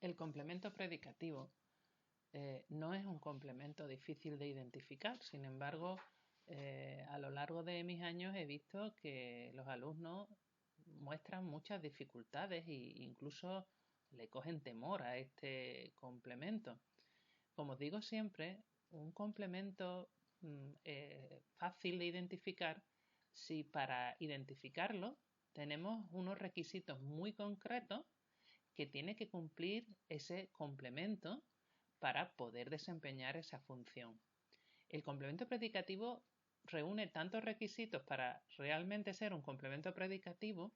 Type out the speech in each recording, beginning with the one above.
El complemento predicativo no es un complemento difícil de identificar. Sin embargo, a lo largo de mis años he visto que los alumnos muestran muchas dificultades e incluso le cogen temor a este complemento. Como digo siempre, un complemento fácil de identificar si para identificarlo tenemos unos requisitos muy concretos que tiene que cumplir ese complemento para poder desempeñar esa función. El complemento predicativo reúne tantos requisitos para realmente ser un complemento predicativo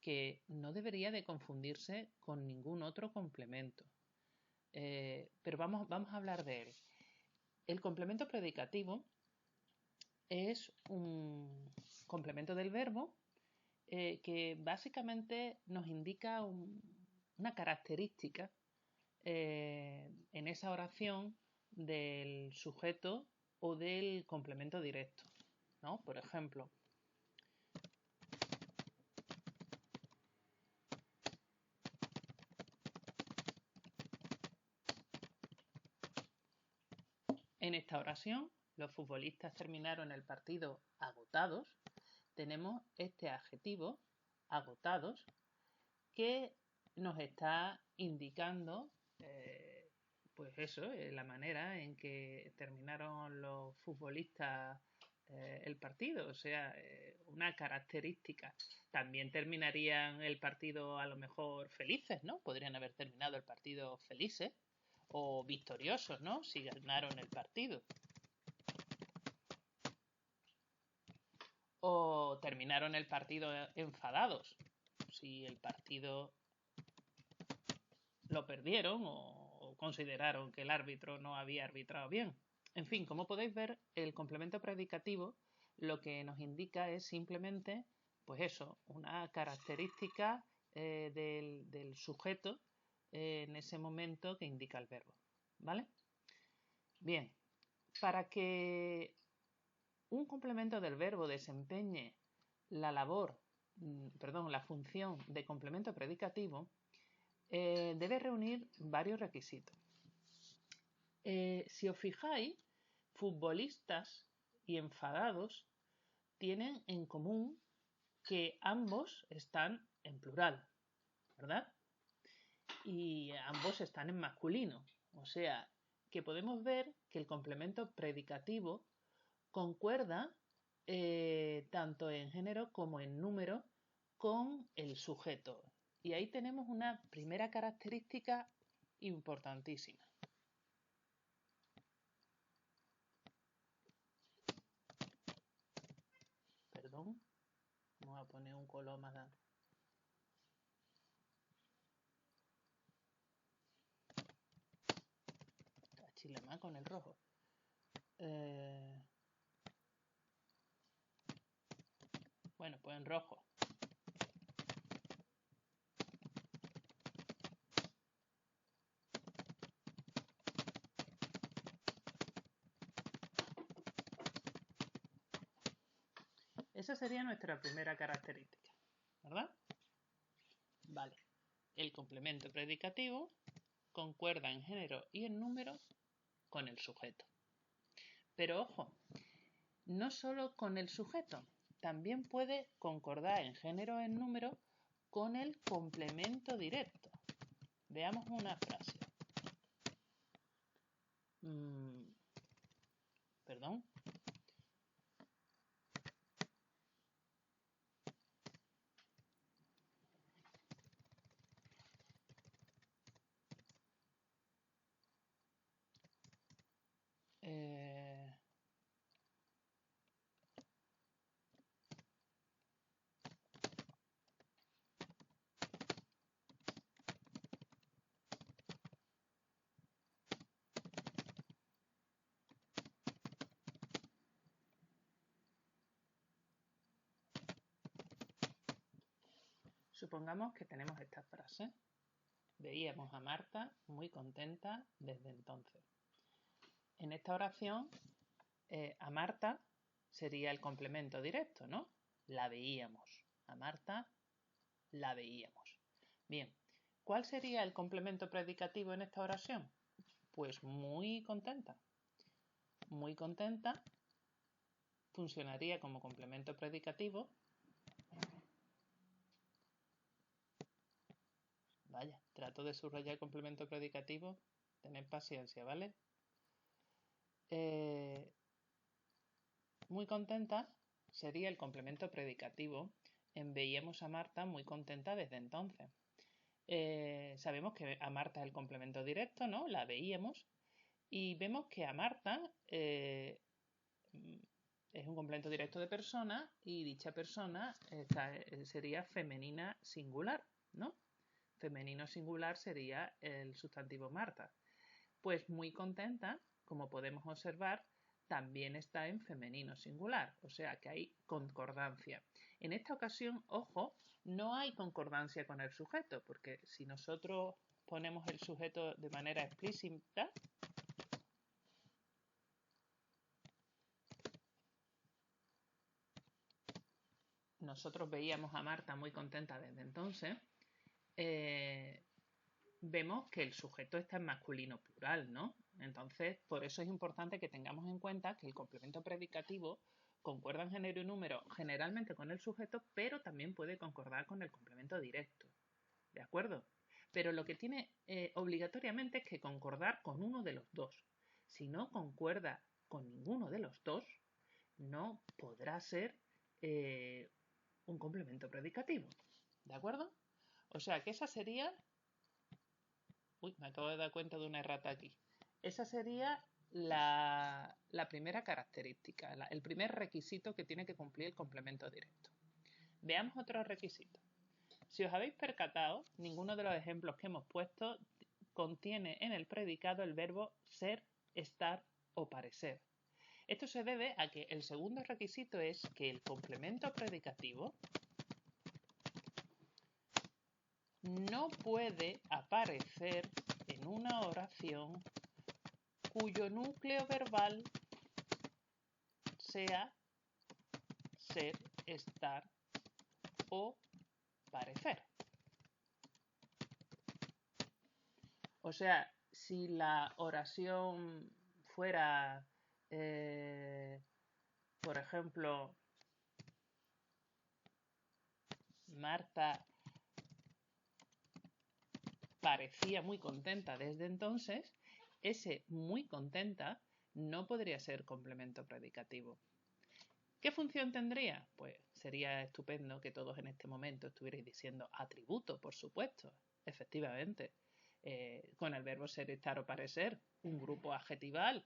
que no debería de confundirse con ningún otro complemento. Pero vamos a hablar de él. El complemento predicativo es un complemento del verbo que básicamente nos indica una característica en esa oración del sujeto o del complemento directo, ¿no? Por ejemplo, en esta oración los futbolistas terminaron el partido agotados. Tenemos este adjetivo, agotados, que nos está indicando pues eso, la manera en que terminaron los futbolistas el partido, o sea, una característica. También terminarían el partido a lo mejor felices, ¿no? Podrían haber terminado el partido felices o victoriosos, ¿no? Si ganaron el partido. O terminaron el partido enfadados, si el partido lo perdieron o consideraron que el árbitro no había arbitrado bien. En fin, como podéis ver, el complemento predicativo lo que nos indica es simplemente, pues eso, una característica del sujeto en ese momento que indica el verbo. ¿Vale? Bien, para que un complemento del verbo desempeñe la labor, la función de complemento predicativo, debe reunir varios requisitos. Si os fijáis, futbolistas y enfadados tienen en común que ambos están en plural, ¿verdad? Y ambos están en masculino. O sea, que podemos ver que el complemento predicativo concuerda tanto en género como en número con el sujeto. Y ahí tenemos una primera característica importantísima. Perdón, vamos a poner un color más. Chile más con el rojo. Bueno, pues en rojo. Esa sería nuestra primera característica, ¿verdad? Vale. El complemento predicativo concuerda en género y en número con el sujeto. Pero ojo, no solo con el sujeto, también puede concordar en género o en número con el complemento directo. Veamos una frase. Perdón. Supongamos que tenemos esta frase. Veíamos a Marta muy contenta desde entonces. En esta oración, a Marta sería el complemento directo, ¿no? La veíamos. A Marta la veíamos. Bien, ¿Cuál sería el complemento predicativo en esta oración? Pues muy contenta. Muy contenta funcionaría como complemento predicativo. Vaya, trato de subrayar el complemento predicativo. Tened paciencia, ¿vale? Muy contenta sería el complemento predicativo en veíamos a Marta muy contenta desde entonces. Sabemos que a Marta es el complemento directo, ¿no? La veíamos. Y vemos que a Marta es un complemento directo de persona y dicha persona sería femenina singular, ¿no? Femenino singular sería el sustantivo Marta. Pues muy contenta, como podemos observar, también está en femenino singular, o sea que hay concordancia. En esta ocasión, ojo, no hay concordancia con el sujeto, porque si nosotros ponemos el sujeto de manera explícita, nosotros veíamos a Marta muy contenta desde entonces, vemos que el sujeto está en masculino plural, ¿no? Entonces, por eso es importante que tengamos en cuenta que el complemento predicativo concuerda en género y número generalmente con el sujeto, pero también puede concordar con el complemento directo, ¿de acuerdo? Pero lo que tiene obligatoriamente es que concordar con uno de los dos. Si no concuerda con ninguno de los dos, no podrá ser un complemento predicativo, ¿de acuerdo? O sea que esa sería... Uy, me acabo de dar cuenta de una errata aquí. Esa sería la primera característica, el primer requisito que tiene que cumplir el complemento directo. Veamos otros requisitos. Si os habéis percatado, ninguno de los ejemplos que hemos puesto contiene en el predicado el verbo ser, estar o parecer. Esto se debe a que el segundo requisito es que el complemento predicativo no puede aparecer en una oración cuyo núcleo verbal sea ser, estar o parecer. O sea, si la oración fuera, por ejemplo, Marta parecía muy contenta desde entonces, ese muy contenta no podría ser complemento predicativo. ¿Qué función tendría? Pues sería estupendo que todos en este momento estuvierais diciendo atributo, por supuesto, efectivamente, con el verbo ser, estar o parecer, un grupo adjetival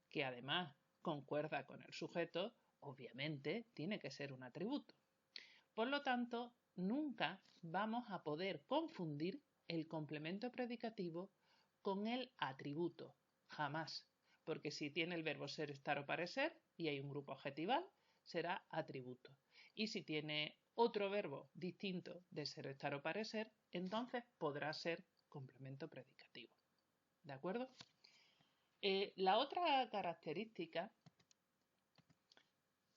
que además concuerda con el sujeto, obviamente tiene que ser un atributo. Por lo tanto, nunca vamos a poder confundir el complemento predicativo con el atributo, jamás, porque si tiene el verbo ser, estar o parecer y hay un grupo adjetival, será atributo. Y si tiene otro verbo distinto de ser, estar o parecer, entonces podrá ser complemento predicativo. ¿De acuerdo? La otra característica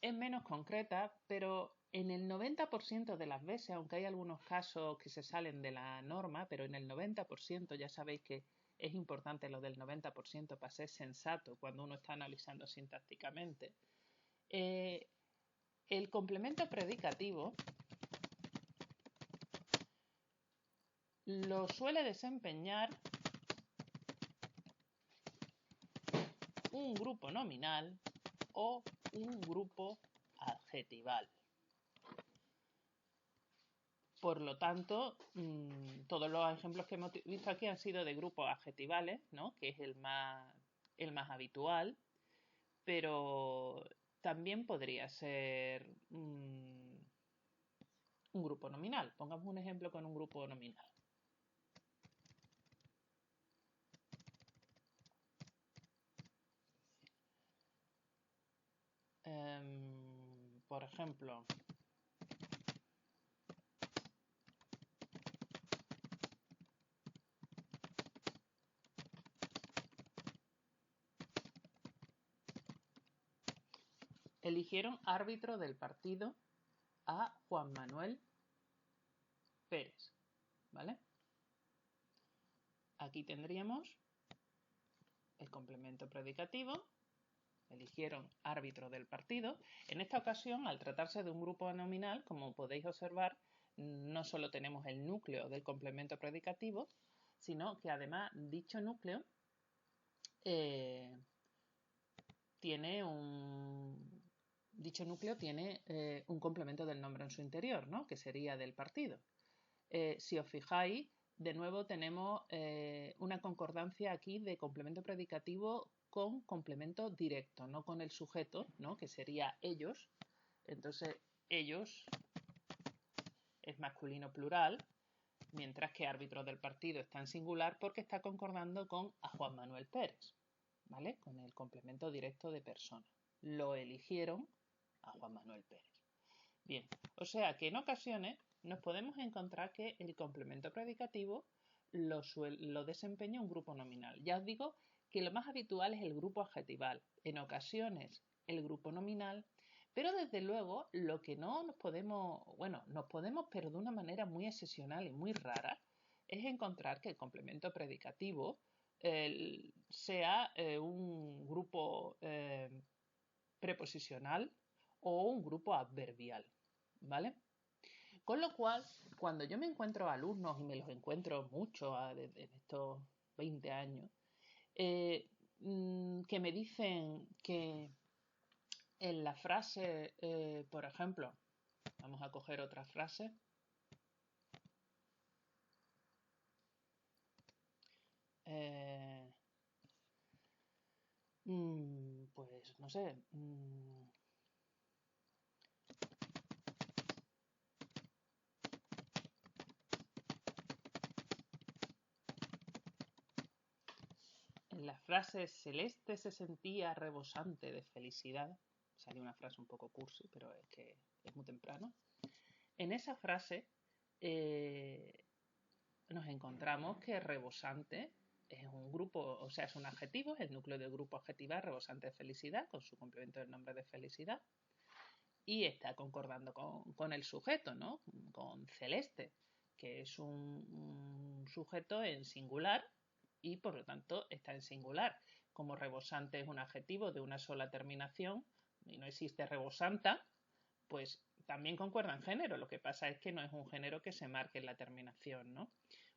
es menos concreta, pero en el 90% de las veces, aunque hay algunos casos que se salen de la norma, pero en el 90% ya sabéis que es importante lo del 90% para ser sensato cuando uno está analizando sintácticamente. El complemento predicativo lo suele desempeñar un grupo nominal o un grupo adjetival. Por lo tanto, todos los ejemplos que hemos visto aquí han sido de grupos adjetivales, ¿no? Que es el más habitual, pero también podría ser un grupo nominal. Pongamos un ejemplo con un grupo nominal. Por ejemplo, eligieron árbitro del partido a Juan Manuel Pérez, ¿vale? aquí tendríamos el complemento predicativo. Eligieron árbitro del partido. En esta ocasión, al tratarse de un grupo nominal, como podéis observar, no solo tenemos el núcleo del complemento predicativo, sino que además dicho núcleo tiene un complemento del nombre en su interior, ¿no? Que sería del partido. Si os fijáis, de nuevo tenemos una concordancia aquí de complemento predicativo con complemento directo, no con el sujeto, ¿no? Que sería ellos. Entonces, ellos es masculino plural, mientras que árbitro del partido está en singular porque está concordando con a Juan Manuel Pérez, ¿vale? Con el complemento directo de persona. Lo eligieron a Juan Manuel Pérez. Bien, o sea que en ocasiones nos podemos encontrar que el complemento predicativo lo desempeña un grupo nominal. Ya os digo que lo más habitual es el grupo adjetival, en ocasiones el grupo nominal, pero desde luego lo que no nos podemos, nos podemos, pero de una manera muy excepcional y muy rara, es encontrar que el complemento predicativo sea un grupo preposicional o un grupo adverbial, ¿vale? Con lo cual, cuando yo me encuentro alumnos, y me los encuentro mucho en estos 20 años, que me dicen que en la frase, por ejemplo, vamos a coger otra frase, pues no sé, en la frase Celeste se sentía rebosante de felicidad, salió una frase un poco cursi, pero es que es muy temprano. En esa frase nos encontramos que rebosante es un grupo, o sea, es un adjetivo, es el núcleo del grupo adjetivar rebosante de felicidad, con su complemento del nombre de felicidad, y está concordando con el sujeto, ¿no? Con celeste, que es un sujeto en singular y por lo tanto está en singular. Como rebosante es un adjetivo de una sola terminación y no existe rebosanta, pues también concuerda en género. Lo que pasa es que no es un género que se marque en la terminación, ¿no?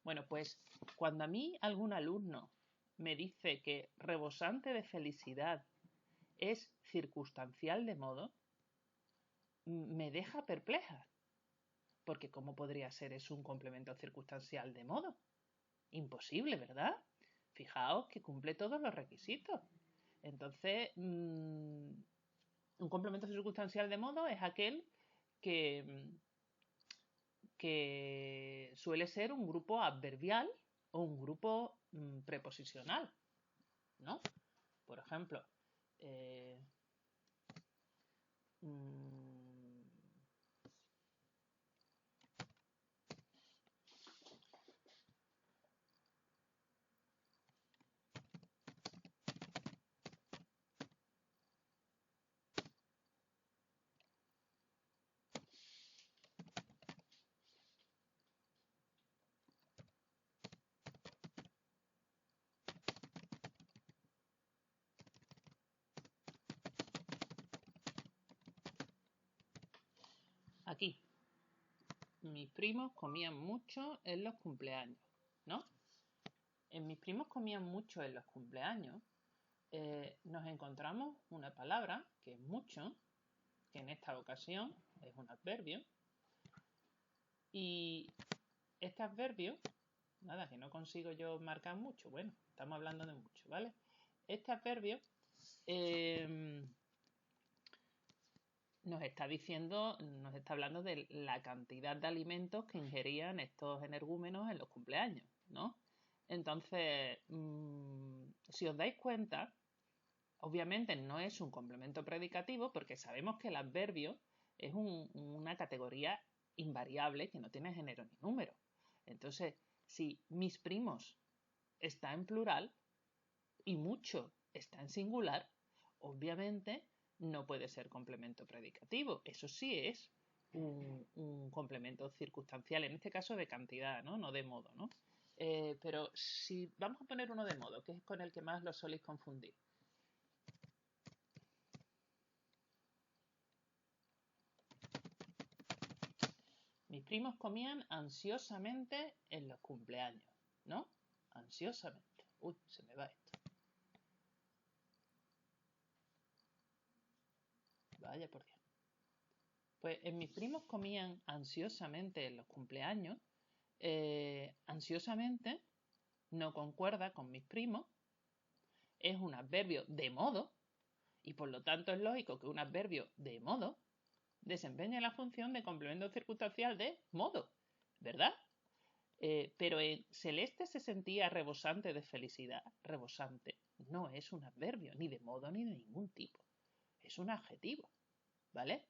Bueno, pues cuando a mí algún alumno me dice que rebosante de felicidad es circunstancial de modo, me deja perpleja. Porque ¿cómo podría ser eso un complemento circunstancial de modo? Imposible, ¿verdad? Fijaos que cumple todos los requisitos. Entonces, un complemento circunstancial de modo es aquel que suele ser un grupo adverbial o un grupo preposicional, ¿no? Por ejemplo, aquí, mis primos comían mucho en los cumpleaños, ¿no? En mis primos comían mucho en los cumpleaños, nos encontramos una palabra que es mucho, que en esta ocasión es un adverbio, y este adverbio, nada, que no consigo yo marcar mucho, bueno, estamos hablando de mucho, ¿vale? Este adverbio nos está diciendo, nos está hablando de la cantidad de alimentos que ingerían estos energúmenos en los cumpleaños, ¿no? Entonces, si os dais cuenta, obviamente no es un complemento predicativo porque sabemos que el adverbio es una categoría invariable que no tiene género ni número. Entonces, si mis primos está en plural y mucho está en singular, obviamente no puede ser complemento predicativo. Eso sí es un complemento circunstancial, en este caso de cantidad, ¿no? No de modo, ¿no? Pero si vamos a poner uno de modo, que es con el que más lo soléis confundir. Mis primos comían ansiosamente en los cumpleaños, ¿no? Ansiosamente. Uy, se me va esto. Vaya por Dios. Pues en mis primos comían ansiosamente en los cumpleaños. Ansiosamente no concuerda con mis primos. Es un adverbio de modo y por lo tanto es lógico que un adverbio de modo desempeñe la función de complemento circunstancial de modo, ¿verdad? Pero en Celeste se sentía rebosante de felicidad. Rebosante no es un adverbio, ni de modo ni de ningún tipo. Es un adjetivo, ¿vale?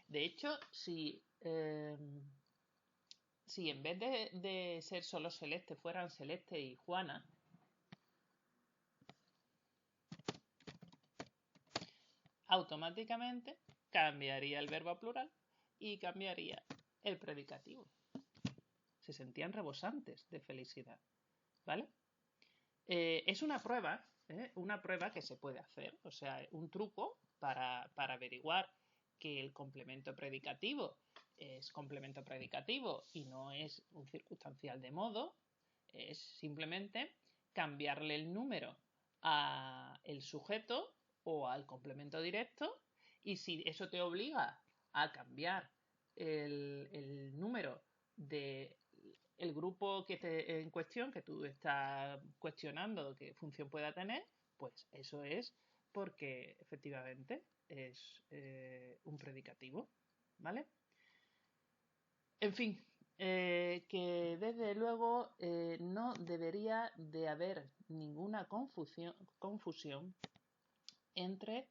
De hecho, si en vez de ser solo Celeste fueran Celeste y Juana, automáticamente cambiaría el verbo a plural y cambiaría el predicativo. Se sentían rebosantes de felicidad, ¿vale? Es una prueba que se puede hacer, o sea, un truco para averiguar que el complemento predicativo es complemento predicativo y no es un circunstancial de modo, es simplemente cambiarle el número al sujeto o al complemento directo, y si eso te obliga a cambiar el número de el grupo en cuestión que tú estás cuestionando qué función pueda tener, pues eso es porque efectivamente es un predicativo, ¿vale? En fin, que desde luego no debería de haber ninguna confusión entre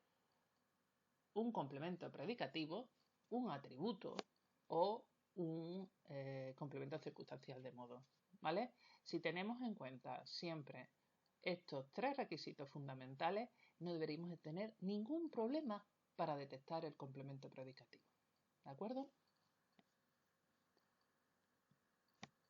un complemento predicativo, un atributo o un complemento circunstancial de modo, ¿vale? Si tenemos en cuenta siempre estos tres requisitos fundamentales, no deberíamos tener ningún problema para detectar el complemento predicativo, ¿de acuerdo?